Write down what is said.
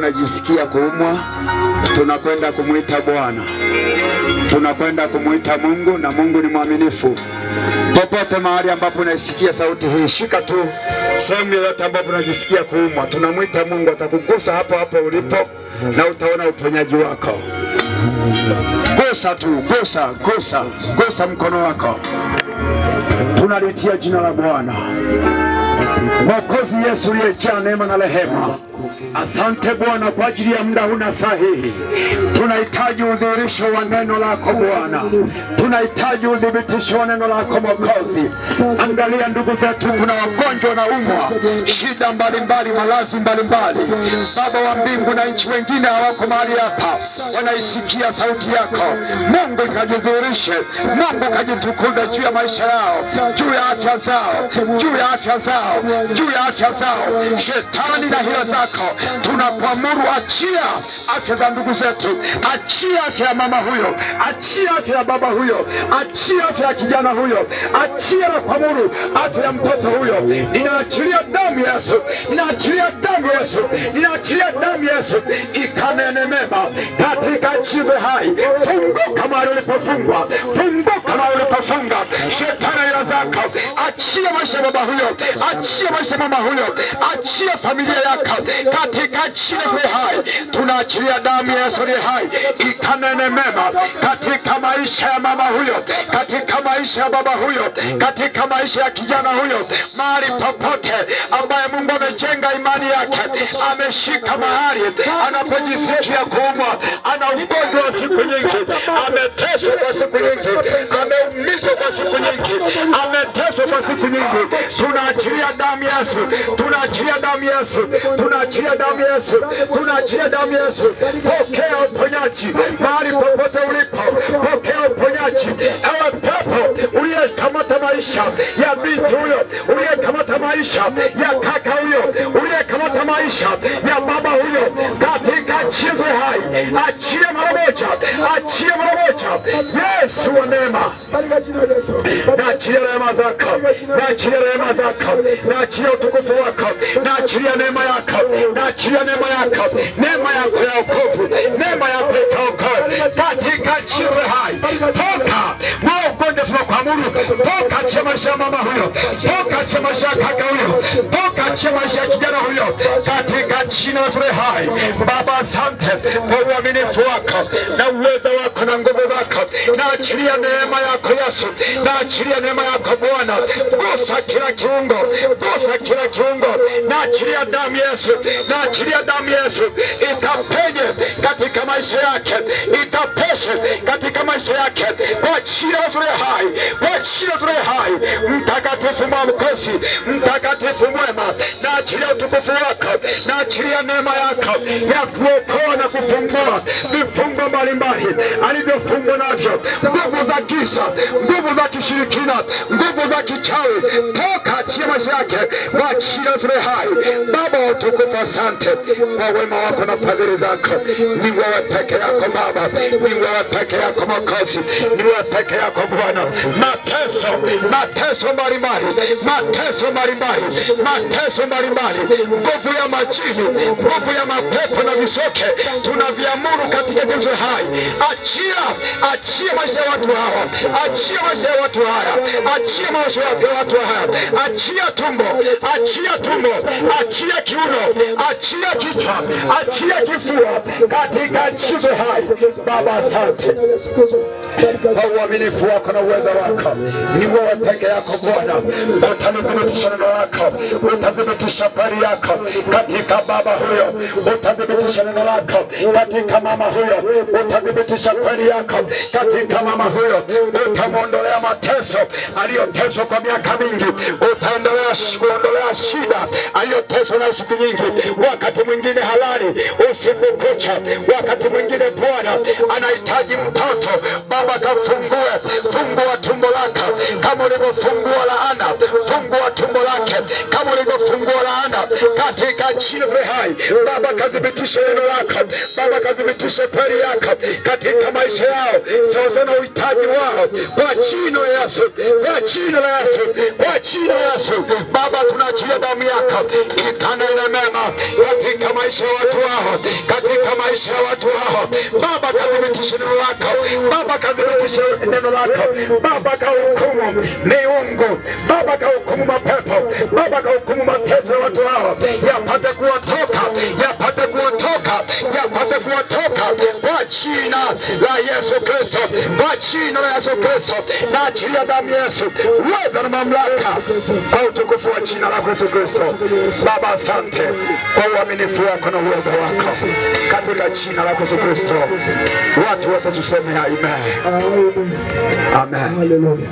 Unajisikia kuumwa, tunakwenda kumuita Bwana, tunakwenda kumuita Mungu, na Mungu ni mwaminifu. Popote mahali ambapo unaisikia sauti hii, shika tu sehemu yoyote ambapo unajisikia kuumwa, tunamuita Mungu, atakugusa hapo hapo ulipo na utaona uponyaji wako. Gusa tu, gusa mkono wako. Tunalitia jina la Bwana. Mwokozi Yesu uliyejaa neema na rehema, asante Bwana kwa ajili ya muda huu na saa hii. Tunahitaji udhihirisho wa neno lako Bwana, tunahitaji udhibitisho wa neno lako Mwokozi. Angalia ndugu zetu, kuna wagonjwa na umwa, shida mbalimbali, maradhi mbalimbali. Baba wa mbingu na nchi, wengine hawako mahali hapa, wanaisikia sauti yako. Mungu kajidhihirishe, Mungu kajitukuze juu ya maisha yao, juu ya afya zao, juu ya afya zao, juu ya afya zao. Shetani na hila zako tunakuamuru, achia afya za ndugu zetu, achia afya ya mama huyo, achia afya ya baba huyo, achia afya ya kijana huyo, achia na kuamuru afya ya mtoto huyo. Ninaachilia damu ya Yesu, ninaachilia damu ya Yesu, ninaachilia damu ya Yesu ikanene mema katika jiwe hai. Funguka mahali ulipofungwa, funguka mahali ulipofunga. Shetani hila zako, achia maisha ya baba huyo, achia maisha ya mama huyo, achia familia yako katika jiwe hai. Tunaachilia damu ya Yesu hai ikanene mema katika maisha ya mama huyo, katika maisha ya baba huyo, katika maisha ya kijana huyo, mahali popote ambaye Mungu amejenga imani yake, ameshika mahali anapojisikia kuumwa, ana ugonjwa wa siku nyingi, ameteswa kwa siku nyingi, ameumizwa kwa siku nyingi, ameteswa kwa siku nyingi. Tunaachilia damu ya Yesu, tunaachilia damu ya Yesu, tunaachilia damu ya Yesu, tunaachilia damu ya Yesu. Pokea uponyaji mahali popote ulipo, pokea uponyaji. Ewe pepo uliyekamata maisha ya binti huyo, uliyekamata maisha ya kaka huyo, uliyekamata maisha ya baba huyo, katika jiwe hai, achia mara moja, achia mara moja. Yesu wa neema, naachilia rehema zako, naachilia rehema zako, naachilia utukufu wako, naachilia neema yako, naachilia neema yako, neema yako ya wokovu, neema yako ikaokoe katika jiwe hai. Toka ugonjwa tunakuamuru, toka achia maisha ya mama huyo, toka achia maisha ya kaka huyo, toka achia maisha ya kijana huyo katika jina la Yesu hai. Baba, asante kwa uaminifu wako na uwezo wako na nguvu zako. Naachilia neema yako Yesu, naachilia neema yako Bwana. Gusa kila kiungo, gusa kila kiungo. Naachilia damu Yesu, naachilia damu Yesu ikapenye katika maisha yake, itapeshe katika maisha yake kwa jina la Yesu hai, kwa jina la Yesu hai. Mtakatifu Mwokozi, mtakatifu mwema, naachilia utukufu wako, naachilia neema yako ya kuokoa na kufungua vifungo mbalimbali alivyofungwa navyo, nguvu za giza, nguvu za kishirikina, nguvu za kichawi. Toka achia maisha yake kwa jina la Yesu hai. Baba wa utukufu, asante kwa wema wako na fadhili zako. Ni wewe peke yako Baba, ni wewe peke yako Mwokozi, ni wewe peke yako Bwana. Mateso mbalimbali, mateso mbalimbali, mateso mbalimbali, nguvu ya majini, nguvu ya mapepo na visoke, tunaviamuru katika jiwe hai. Achia maisha ya watu hawa, achia maisha ya watu haya, achia maisha ya watu haya, achia tumbo, achia tumbo, achia kiuno, achia kichwa, achia kifua katika jiwe hai. Baba, asante kwa uaminifu wako na uwezo wako. Ni wewe peke yako Bwana, utathibitisha neno lako, utathibitisha kweli yako katika baba huyo, utathibitisha neno lako katika mama huyo, utathibitisha kweli yako katika mama huyo. Utamwondolea mateso aliyoteswa kwa miaka mingi, utaondolea shida aliyoteswa na siku nyingi. Wakati mwingine halali usiku kucha, wakati mwingine Bwana anahitaji mtoto, Baba kafungue, fungua tumbo lake kama ulivyofungua laana, fungua tumbo lake kama ulivyofungua laana, katika jina la hai. Baba kadhibitishe neno lako, Baba kadhibitishe kweli yako katika maisha yao, sawa na uhitaji wao, kwa jina la Yesu, kwa jina la Yesu, kwa jina la Yesu. Baba tunaachilia damu yako ikanene mema katika maisha ya watu wao, katika maisha ya watu wao. Baba kadhibitishe neno lako, Baba kadhibitishe neno lako, Baba kahukumu miungu, Baba kahukumu mapepo, Baba kahukumu mateso ya watu wao, yapate kuwatoka, yapate kuwatoka, yapate kuwatoka kwa jina la Yesu Kristo, kwa jina la Yesu Kristo. Na achilia damu ya Yesu, uweza na mamlaka kwa utukufu wa jina la Yesu Kristo. Baba asante kwa uaminifu wako na uwezo wako, katika jina la Yesu Kristo. Watu wote tuseme amen. Amen.